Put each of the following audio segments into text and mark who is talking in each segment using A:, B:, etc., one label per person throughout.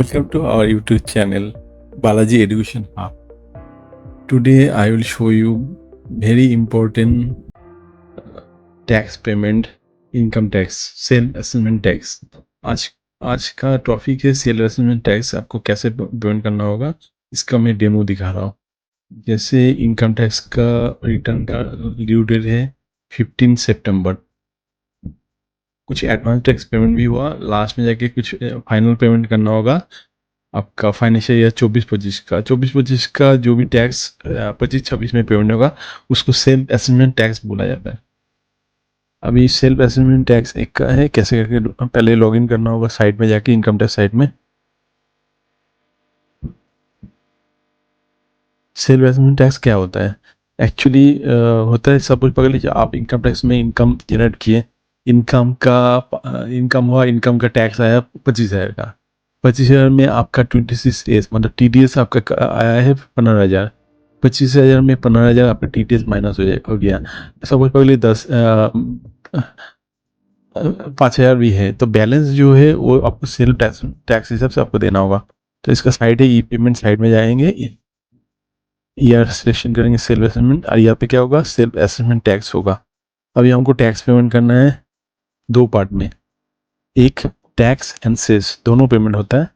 A: Welcome to our YouTube channel Balaji Education Hub. Today I will show you very important tax payment, income tax, self assessment tax. आज आज का topic है cell assessment tax. आपको कैसे payment करना होगा इसका मैं डेमो दिखा रहा हूँ। जैसे इनकम टैक्स का रिटर्न का ड्यू डेट है 15 सितंबर। कुछ एडवांस टैक्स पेमेंट भी हुआ, लास्ट में जाके कुछ फाइनल पेमेंट करना होगा आपका फाइनेंशियल ईयर 24-25 का जो भी टैक्स 25-26 में पेमेंट होगा उसको सेल्फ असेसमेंट टैक्स बोला जाता है। अभी सेल्फ असेसमेंट टैक्स एक का है, कैसे करके पहले लॉगिन करना होगा साइट में जाके, इनकम टैक्स साइट में। सेल्फ असेसमेंट टैक्स क्या होता है एक्चुअली? होता है, सपोज पकड़ लीजिए आप इनकम टैक्स में इनकम जनरेट किए, इनकम का टैक्स आया 25,000 का। 25,000 में आपका 26 मतलब TDS आपका आया है 15,000। 25,000 में 15,000 आपका TDS माइनस हो गया। सपोज पकड़ लीजिए 5,000 भी है, तो बैलेंस जो है वो आपको सेल्फ टैक्स हिसाब से आपको देना होगा। तो इसका साइड है ई पेमेंट, साइड में जाएंगे, ईयर सिलेक्शन करेंगे सेल्फ असेसमेंट, और यहाँ पे क्या होगा, सेल्फ असेसमेंट टैक्स होगा। अभी हमको टैक्स पेमेंट करना है दो पार्ट में, एक टैक्स एंड सेस दोनों पेमेंट होता है।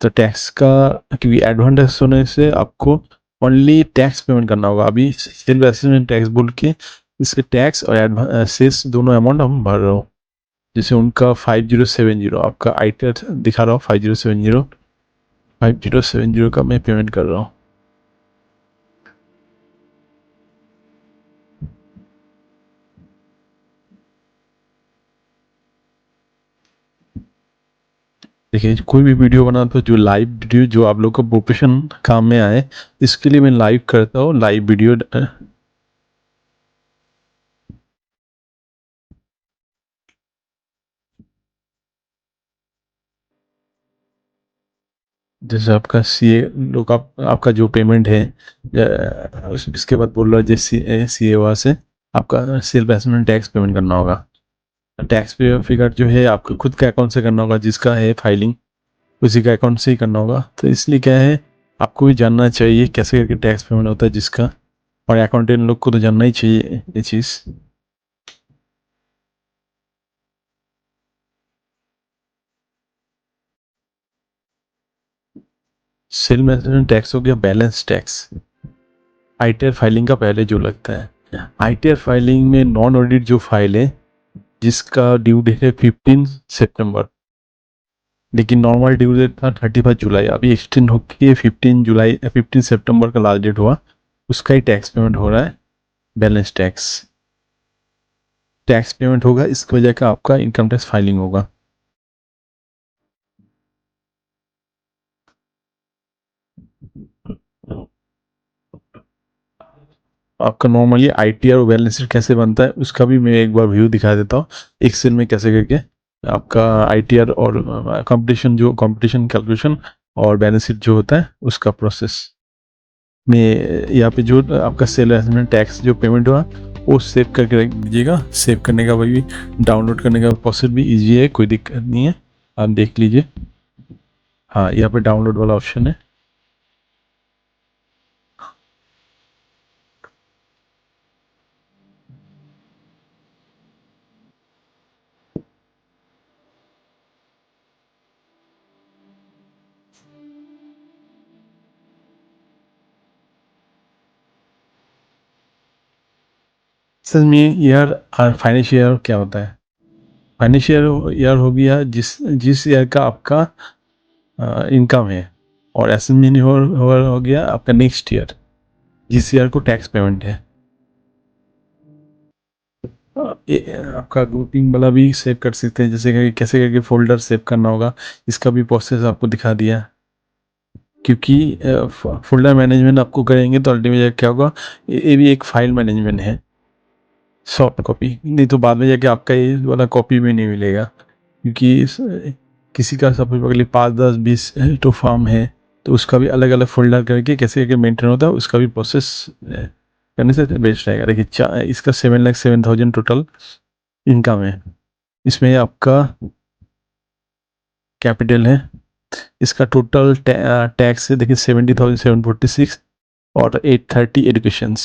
A: तो टैक्स का क्योंकि एडवांस टैक्स होने से आपको ओनली टैक्स पेमेंट करना होगा। अभी सेल्फ असेसमेंट टैक्स बोल के इसके टैक्स और सेस दोनों अमाउंट हम भर रहे हो। जैसे उनका 5070 आपका ITR दिखा रहा हूँ, 5070 का मैं पेमेंट कर रहा हूँ। देखिए, कोई भी वीडियो बनाता हूँ जो लाइव वीडियो जो आप लोग को प्रोफेशन काम में आए, इसके लिए मैं लाइव करता हूँ, लाइव वीडियो। जैसे आपका CA लोग आपका जो पेमेंट है, इसके बाद बोल रहा है जैसे CA वहाँ से आपका सेल्फ असेसमेंट टैक्स पेमेंट करना होगा। टैक्स पे फिगर जो है आपको खुद के अकाउंट से करना होगा, जिसका है फाइलिंग उसी का अकाउंट से ही करना होगा। तो इसलिए क्या है, आपको भी जानना चाहिए कैसे करके टैक्स पेमेंट होता है जिसका, और अकाउंटेंट लोग को तो जानना ही चाहिए ये चीज़। सेल्फ असेसमेंट टैक्स हो गया बैलेंस टैक्स। ITR फाइलिंग का पहले जो लगता है, ITR फाइलिंग में नॉन ऑडिट जो फाइल है जिसका ड्यू डेट है 15 सितंबर, लेकिन नॉर्मल ड्यू डेट था 31 जुलाई। अभी एक्सटेंड होकर 15 सितंबर का लास्ट डेट हुआ, उसका ही टैक्स पेमेंट हो रहा है। बैलेंस टैक्स पेमेंट होगा, इसकी वजह का आपका इनकम टैक्स फाइलिंग होगा। आपका नॉर्मली ITR और बैलेंस शीट कैसे बनता है उसका भी मैं एक बार व्यू दिखा देता हूँ, एक्सेल में कैसे करके आपका ITR और कंपटीशन कैलकुलेशन और बैलेंस शीट जो होता है उसका प्रोसेस में। यहाँ पे जो आपका सेल असेसमेंट टैक्स जो पेमेंट हुआ वो सेव करके रख दीजिएगा। सेव करने का वही डाउनलोड करने का प्रोसेस भी ईजी है, कोई दिक्कत नहीं है, आप देख लीजिए। हाँ, यहाँ पे डाउनलोड वाला ऑप्शन है। सर में ईयर फाइनेंशियल ईयर क्या होता है? फाइनेंशियल ईयर हो गया जिस ईयर का आपका इनकम है, और असेसमेंट हो गया आपका नेक्स्ट ईयर जिस ईयर को टैक्स पेमेंट है। आपका ग्रुपिंग वाला भी सेव कर सकते हैं, जैसे कि कैसे करके फोल्डर सेव करना होगा, इसका भी प्रोसेस आपको दिखा दिया। क्योंकि फोल्डर मैनेजमेंट आपको करेंगे तो अल्टीमेट क्या होगा, ये भी एक फाइल मैनेजमेंट है, सॉफ्ट कॉपी। नहीं तो बाद में जाके आपका ये वाला कॉपी भी नहीं मिलेगा, क्योंकि किसी का सपोज पकड़ 5-10-20 तो फॉर्म है, तो उसका भी अलग अलग फोल्डर करके कैसे करके मेंटेन होता है उसका भी प्रोसेस करने से बेस्ट रहेगा। देखिए, इसका 7,07,000 टोटल इनकम है। इसमें आपका कैपिटल है, इसका टोटल टैक्स है देखिए 70,746 और 830 एजुकेशंस।